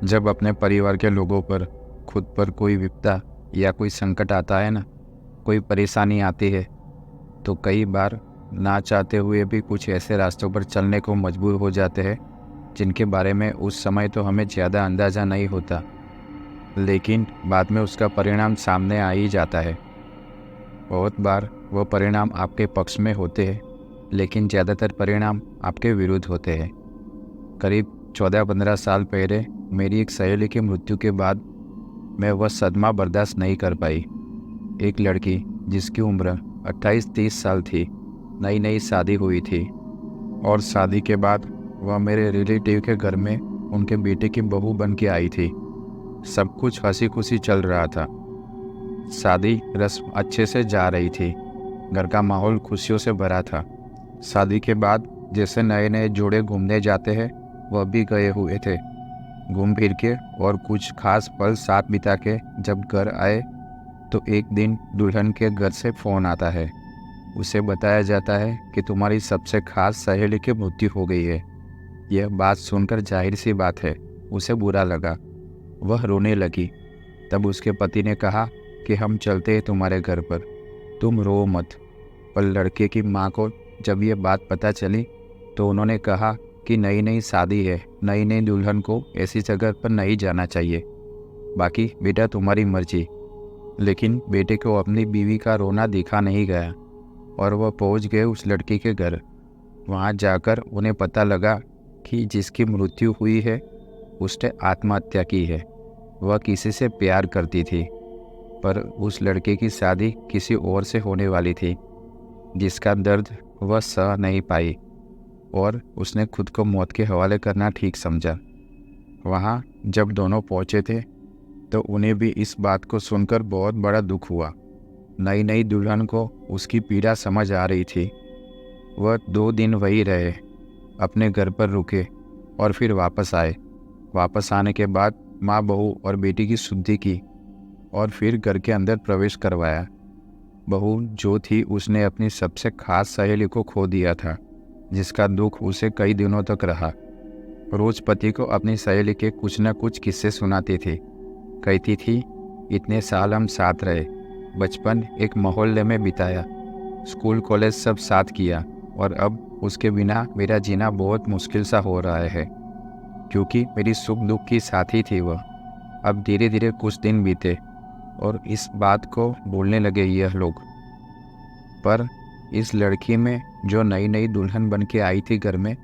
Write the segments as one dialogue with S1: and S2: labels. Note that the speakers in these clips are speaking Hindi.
S1: जब अपने परिवार के लोगों पर खुद पर कोई विपदा या कोई संकट आता है ना, कोई परेशानी आती है, तो कई बार ना चाहते हुए भी कुछ ऐसे रास्तों पर चलने को मजबूर हो जाते हैं जिनके बारे में उस समय तो हमें ज़्यादा अंदाज़ा नहीं होता, लेकिन बाद में उसका परिणाम सामने आ ही जाता है। बहुत बार वो परिणाम आपके पक्ष में होते हैं, लेकिन ज़्यादातर परिणाम आपके विरुद्ध होते हैं। करीब 14-15 साल पहले मेरी एक सहेली की मृत्यु के बाद मैं वह सदमा बर्दाश्त नहीं कर पाई। एक लड़की जिसकी उम्र 28-30 साल थी, नई नई शादी हुई थी और शादी के बाद वह मेरे रिलेटिव के घर में उनके बेटे की बहू बन के आई थी। सब कुछ हंसी खुशी चल रहा था। शादी रस्म अच्छे से जा रही थी। घर का माहौल खुशियों से भरा था। शादी के बाद जैसे नए नए जोड़े घूमने जाते हैं, वह भी गए हुए थे। घूम फिर के और कुछ खास पल साथ बिता के जब घर आए तो एक दिन दुल्हन के घर से फ़ोन आता है। उसे बताया जाता है कि तुम्हारी सबसे खास सहेली की मृत्यु हो गई है। यह बात सुनकर जाहिर सी बात है, उसे बुरा लगा। वह रोने लगी। तब उसके पति ने कहा कि हम चलते हैं तुम्हारे घर पर, तुम रो मत। पर लड़के की माँ को जब यह बात पता चली तो उन्होंने कहा कि नई नई शादी है, नई नई दुल्हन को ऐसी जगह पर नहीं जाना चाहिए। बाकी बेटा तुम्हारी मर्जी। लेकिन बेटे को अपनी बीवी का रोना दिखा नहीं गया और वह पहुंच गए उस लड़की के घर। वहां जाकर उन्हें पता लगा कि जिसकी मृत्यु हुई है उसने आत्महत्या की है। वह किसी से प्यार करती थी, पर उस लड़के की शादी किसी और से होने वाली थी, जिसका दर्द वह सह नहीं पाई और उसने खुद को मौत के हवाले करना ठीक समझा। वहाँ जब दोनों पहुँचे थे तो उन्हें भी इस बात को सुनकर बहुत बड़ा दुख हुआ। नई नई दुल्हन को उसकी पीड़ा समझ आ रही थी। वह 2 दिन वहीं रहे, अपने घर पर रुके और फिर वापस आए। वापस आने के बाद माँ, बहू और बेटी की शुद्धि की और फिर घर के अंदर प्रवेश करवाया। बहू जो थी उसने अपनी सबसे खास सहेली को खो दिया था, जिसका दुख उसे कई दिनों तक रहा। रोज पति को अपनी सहेली के कुछ न कुछ किस्से सुनाती थी। कहती थी, इतने साल हम साथ रहे, बचपन एक मोहल्ले में बिताया, स्कूल कॉलेज सब साथ किया और अब उसके बिना मेरा जीना बहुत मुश्किल सा हो रहा है, क्योंकि मेरी सुख दुख की साथी थी वह। अब धीरे धीरे कुछ दिन बीते और इस बात को बोलने लगे यह लोग। पर इस लड़की में जो नई नई दुल्हन बन के आई थी घर में,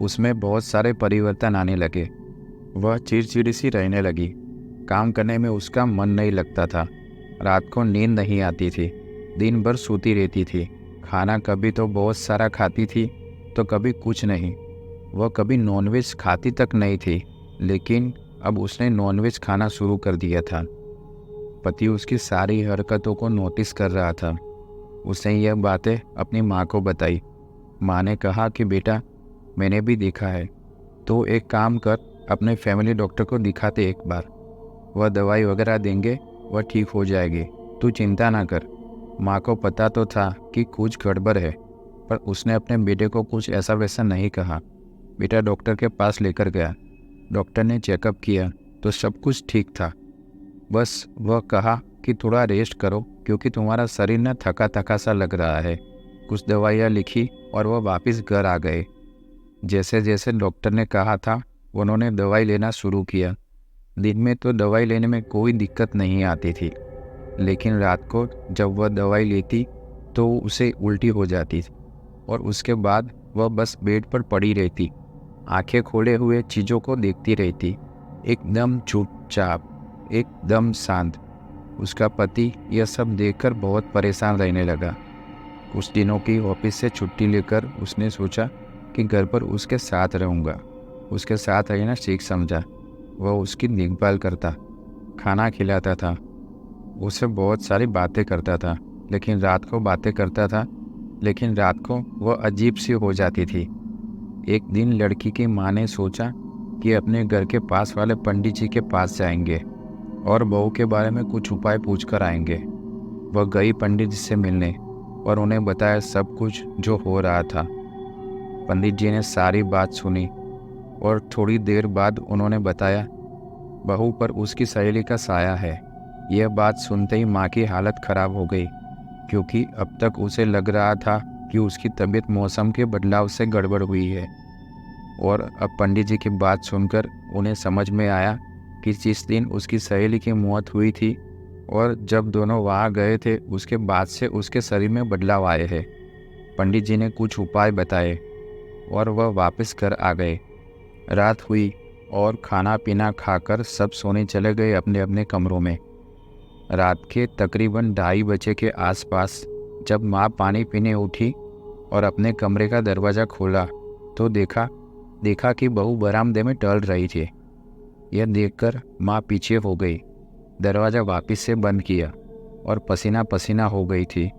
S1: उसमें बहुत सारे परिवर्तन आने लगे। वह चिड़चिड़ी सी रहने लगी। काम करने में उसका मन नहीं लगता था। रात को नींद नहीं आती थी। दिन भर सोती रहती थी। खाना कभी तो बहुत सारा खाती थी तो कभी कुछ नहीं। वह कभी नॉनवेज खाती तक नहीं थी, लेकिन अब उसने नॉनवेज खाना शुरू कर दिया था। पति उसकी सारी हरकतों को नोटिस कर रहा था। उसने यह बातें अपनी माँ को बताई। माँ ने कहा कि बेटा, मैंने भी देखा है, तो एक काम कर, अपने फैमिली डॉक्टर को दिखाते एक बार। वह दवाई वगैरह देंगे, वह ठीक हो जाएगी, तू चिंता ना कर। माँ को पता तो था कि कुछ गड़बड़ है, पर उसने अपने बेटे को कुछ ऐसा वैसा नहीं कहा। बेटा डॉक्टर के पास लेकर गया। डॉक्टर ने चेकअप किया तो सब कुछ ठीक था। बस वह कहा कि थोड़ा रेस्ट करो, क्योंकि तुम्हारा शरीर न थका थका सा लग रहा है। कुछ दवाइयाँ लिखी और वह वापस घर आ गए। जैसे जैसे डॉक्टर ने कहा था, उन्होंने दवाई लेना शुरू किया। दिन में तो दवाई लेने में कोई दिक्कत नहीं आती थी, लेकिन रात को जब वह दवाई लेती तो उसे उल्टी हो जाती थी और उसके बाद वह बस बेड पर पड़ी रहती, आंखें खोले हुए चीज़ों को देखती रहती, एकदम चुपचाप, एकदम शांत। उसका पति यह सब देखकर बहुत परेशान रहने लगा। कुछ दिनों की ऑफिस से छुट्टी लेकर उसने सोचा कि घर पर उसके साथ रहूँगा। उसके साथ रहना सीख समझा। वह उसकी देखभाल करता, खाना खिलाता था, उससे बहुत सारी बातें करता था, लेकिन रात को वह अजीब सी हो जाती थी। एक दिन लड़की की माँ ने सोचा कि अपने घर के पास वाले पंडित जी के पास जाएंगे और बहू के बारे में कुछ उपाय पूछ कर आएंगे। वह गई पंडित जी से मिलने और उन्हें बताया सब कुछ जो हो रहा था। पंडित जी ने सारी बात सुनी और थोड़ी देर बाद उन्होंने बताया बहू पर उसकी सहेली का साया है। यह बात सुनते ही माँ की हालत खराब हो गई, क्योंकि अब तक उसे लग रहा था कि उसकी तबीयत मौसम के बदलाव से गड़बड़ हुई है। और अब पंडित जी की बात सुनकर उन्हें समझ में आया कि जिस दिन उसकी सहेली की मौत हुई थी और जब दोनों वहाँ गए थे, उसके बाद से उसके शरीर में बदलाव आए हैं। पंडित जी ने कुछ उपाय बताए और वह वापस घर आ गए। रात हुई और खाना पीना खाकर सब सोने चले गए अपने अपने कमरों में। रात के तकरीबन 2:30 के आसपास जब माँ पानी पीने उठी और अपने कमरे का दरवाज़ा खोला तो देखा कि बहू बरामदे में टहल रही थी। यह देखकर माँ पीछे हो गई, दरवाज़ा वापस से बंद किया और पसीना पसीना हो गई थी।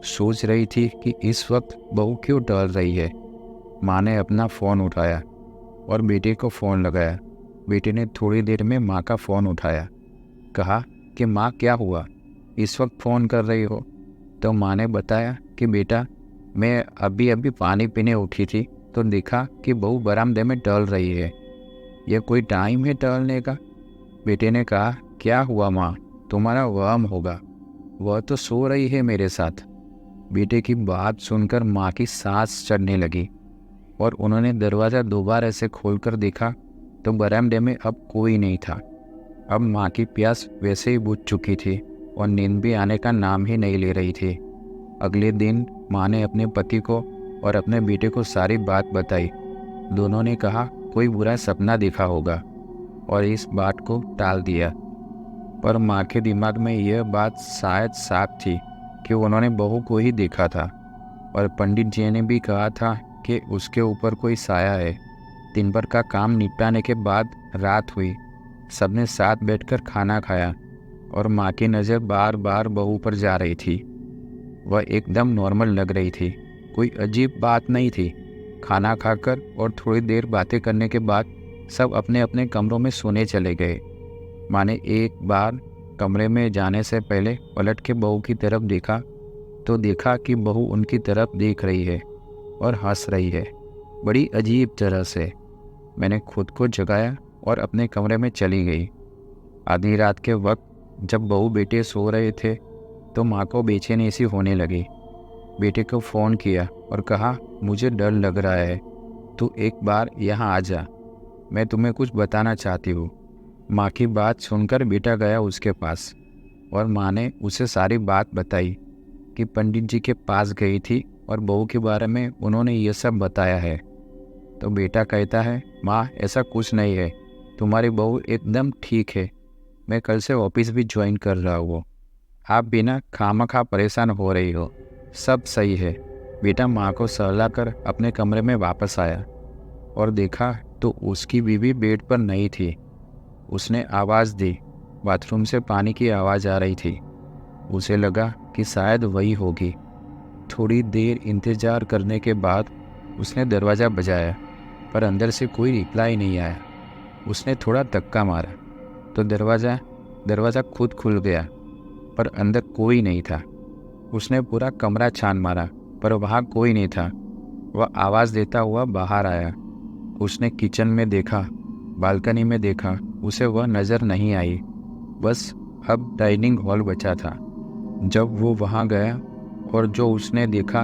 S1: सोच रही थी कि इस वक्त बहू क्यों टहल रही है। माँ ने अपना फ़ोन उठाया और बेटे को फ़ोन लगाया। बेटे ने थोड़ी देर में माँ का फ़ोन उठाया, कहा कि माँ क्या हुआ, इस वक्त फ़ोन कर रही हो। तो माँ ने बताया कि बेटा, मैं अभी अभी पानी पीने उठी थी तो देखा कि बहू बरामदे में टहल रही है। यह कोई टाइम है टहलने का। बेटे ने कहा, क्या हुआ माँ, तुम्हारा वहम होगा, वह तो सो रही है मेरे साथ। बेटे की बात सुनकर माँ की सांस चढ़ने लगी और उन्होंने दरवाज़ा दोबारा से खोलकर देखा तो बरामदे में अब कोई नहीं था। अब माँ की प्यास वैसे ही बुझ चुकी थी और नींद भी आने का नाम ही नहीं ले रही थी। अगले दिन माँ ने अपने पति को और अपने बेटे को सारी बात बताई। दोनों ने कहा कोई बुरा सपना देखा होगा और इस बात को टाल दिया। पर माँ के दिमाग में यह बात शायद साफ थी कि उन्होंने बहू को ही देखा था और पंडित जी ने भी कहा था कि उसके ऊपर कोई साया है। दिन भर का काम निपटाने के बाद रात हुई। सबने साथ बैठकर खाना खाया और माँ की नज़र बार बार बहू पर जा रही थी। वह एकदम नॉर्मल लग रही थी, कोई अजीब बात नहीं थी। खाना खाकर और थोड़ी देर बातें करने के बाद सब अपने अपने कमरों में सोने चले गए। माँ ने एक बार कमरे में जाने से पहले पलट के बहू की तरफ देखा तो देखा कि बहू उनकी तरफ देख रही है और हंस रही है, बड़ी अजीब तरह से। मैंने खुद को जगाया और अपने कमरे में चली गई। आधी रात के वक्त जब बहू बेटे सो रहे थे तो माँ को बेचैनी सी होने लगी। बेटे को फ़ोन किया और कहा, मुझे डर लग रहा है, तू एक बार यहाँ आ जा, मैं तुम्हें कुछ बताना चाहती हूँ। माँ की बात सुनकर बेटा गया उसके पास और माँ ने उसे सारी बात बताई कि पंडित जी के पास गई थी और बहू के बारे में उन्होंने ये सब बताया है। तो बेटा कहता है, माँ ऐसा कुछ नहीं है, तुम्हारी बहू एकदम ठीक है, मैं कल से ऑफिस भी ज्वाइन कर रहा हूँ, आप बिना खामखा परेशान हो रही हो, सब सही है। बेटा माँ को सहलाकर अपने कमरे में वापस आया और देखा तो उसकी बीवी बेड पर नहीं थी। उसने आवाज़ दी, बाथरूम से पानी की आवाज़ आ रही थी। उसे लगा कि शायद वही होगी। थोड़ी देर इंतज़ार करने के बाद उसने दरवाज़ा बजाया, पर अंदर से कोई रिप्लाई नहीं आया। उसने थोड़ा धक्का मारा तो दरवाज़ा खुद खुल गया, पर अंदर कोई नहीं था। उसने पूरा कमरा छान मारा, पर वहाँ कोई नहीं था। वह आवाज़ देता हुआ बाहर आया। उसने किचन में देखा, बालकनी में देखा, उसे वह नज़र नहीं आई। बस अब डाइनिंग हॉल बचा था। जब वो वहाँ गया और जो उसने देखा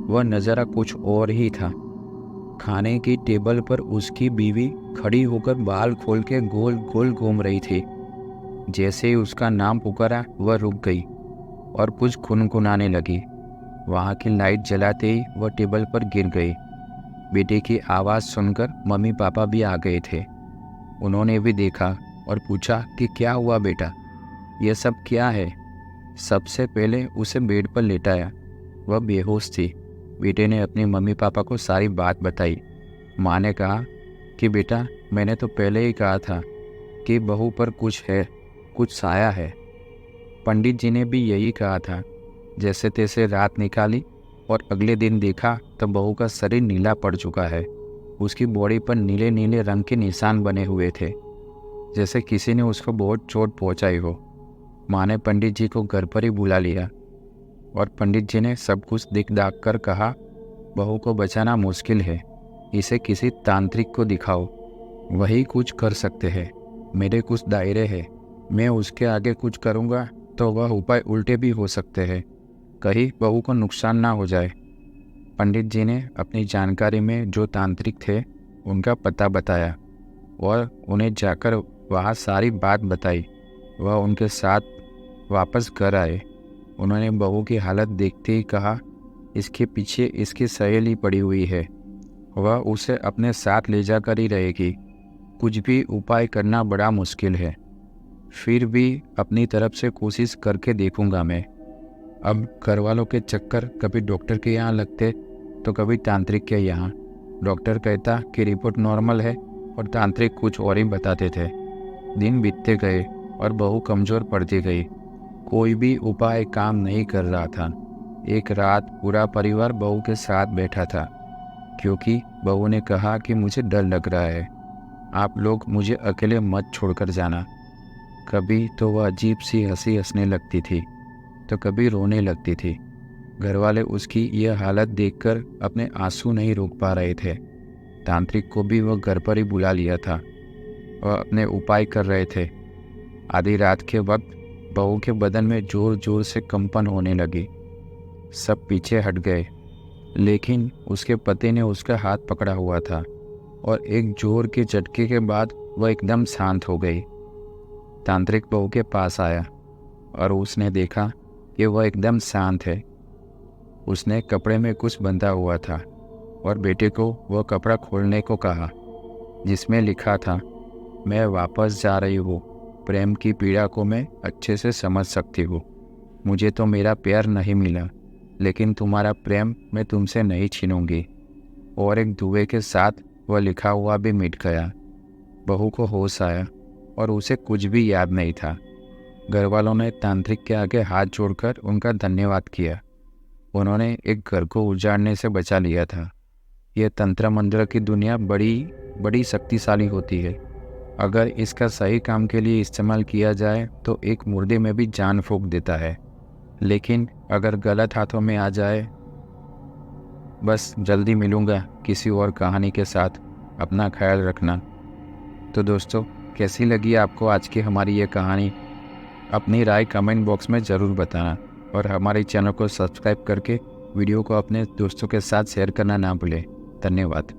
S1: वह नज़ारा कुछ और ही था। खाने की टेबल पर उसकी बीवी खड़ी होकर बाल खोल के गोल गोल घूम रही थी। जैसे ही उसका नाम पुकारा वह रुक गई और कुछ गुनगुनाने लगी। वहाँ की लाइट जलाते ही वह टेबल पर गिर गई। बेटे की आवाज़ सुनकर मम्मी पापा भी आ गए थे। उन्होंने भी देखा और पूछा कि क्या हुआ बेटा, यह सब क्या है। सबसे पहले उसे बेड पर लेटाया, वह बेहोश थी। बेटे ने अपनी मम्मी पापा को सारी बात बताई। माँ ने कहा कि बेटा, मैंने तो पहले ही कहा था कि बहू पर कुछ है, कुछ साया है। पंडित जी ने भी यही कहा था। जैसे तैसे रात निकाली और अगले दिन देखा तो बहू का शरीर नीला पड़ चुका है। उसकी बॉडी पर नीले नीले रंग के निशान बने हुए थे, जैसे किसी ने उसको बहुत चोट पहुंचाई हो। माँ ने पंडित जी को घर पर ही बुला लिया और पंडित जी ने सब कुछ दिख दाख कर कहा, बहू को बचाना मुश्किल है, इसे किसी तांत्रिक को दिखाओ, वही कुछ कर सकते हैं। मेरे कुछ दायरे हैं, मैं उसके आगे कुछ करूँगा तो वह उपाय उल्टे भी हो सकते हैं, कहीं बहू को नुकसान ना हो जाए। पंडित जी ने अपनी जानकारी में जो तांत्रिक थे उनका पता बताया और उन्हें जाकर वहाँ सारी बात बताई। वह उनके साथ वापस घर आए। उन्होंने बहू की हालत देखते ही कहा, इसके पीछे इसकी सहेली पड़ी हुई है, वह उसे अपने साथ ले जाकर ही रहेगी। कुछ भी उपाय करना बड़ा मुश्किल है, फिर भी अपनी तरफ से कोशिश करके देखूंगा मैं। अब घर वालों के चक्कर कभी डॉक्टर के यहाँ लगते तो कभी तांत्रिक के यहाँ। डॉक्टर कहता कि रिपोर्ट नॉर्मल है और तांत्रिक कुछ और ही बताते थे। दिन बीतते गए और बहू कमज़ोर पड़ती गई। कोई भी उपाय काम नहीं कर रहा था। एक रात पूरा परिवार बहू के साथ बैठा था, क्योंकि बहू ने कहा कि मुझे डर लग रहा है, आप लोग मुझे अकेले मत छोड़कर जाना। कभी तो वह अजीब सी हंसी हंसने लगती थी तो कभी रोने लगती थी। घर वाले उसकी यह हालत देखकर अपने आंसू नहीं रोक पा रहे थे। तांत्रिक को भी वह घर पर ही बुला लिया था। वह अपने उपाय कर रहे थे। आधी रात के वक्त बहू के बदन में जोर जोर से कंपन होने लगी। सब पीछे हट गए, लेकिन उसके पति ने उसका हाथ पकड़ा हुआ था और एक जोर के झटके के बाद वह एकदम शांत हो गई। तांत्रिक बहू के पास आया और उसने देखा कि वह एकदम शांत है। उसने कपड़े में कुछ बंधा हुआ था और बेटे को वह कपड़ा खोलने को कहा, जिसमें लिखा था, मैं वापस जा रही हूँ, प्रेम की पीड़ा को मैं अच्छे से समझ सकती हूँ। मुझे तो मेरा प्यार नहीं मिला, लेकिन तुम्हारा प्रेम मैं तुमसे नहीं छीनूंगी। और एक धुएं के साथ वह लिखा हुआ भी मिट गया। बहू को होश आया और उसे कुछ भी याद नहीं था। घर वालों ने तांत्रिक के आगे हाथ जोड़कर उनका धन्यवाद किया। उन्होंने एक घर को उजाड़ने से बचा लिया था। यह तंत्र मंत्र की दुनिया बड़ी बड़ी शक्तिशाली होती है। अगर इसका सही काम के लिए इस्तेमाल किया जाए तो एक मुर्दे में भी जान फूंक देता है, लेकिन अगर गलत हाथों में आ जाए। बस जल्दी मिलूँगा किसी और कहानी के साथ। अपना ख्याल रखना। तो दोस्तों, कैसी लगी आपको आज की हमारी ये कहानी? अपनी राय कमेंट बॉक्स में ज़रूर बताना और हमारे चैनल को सब्सक्राइब करके वीडियो को अपने दोस्तों के साथ शेयर करना ना भूलें। धन्यवाद।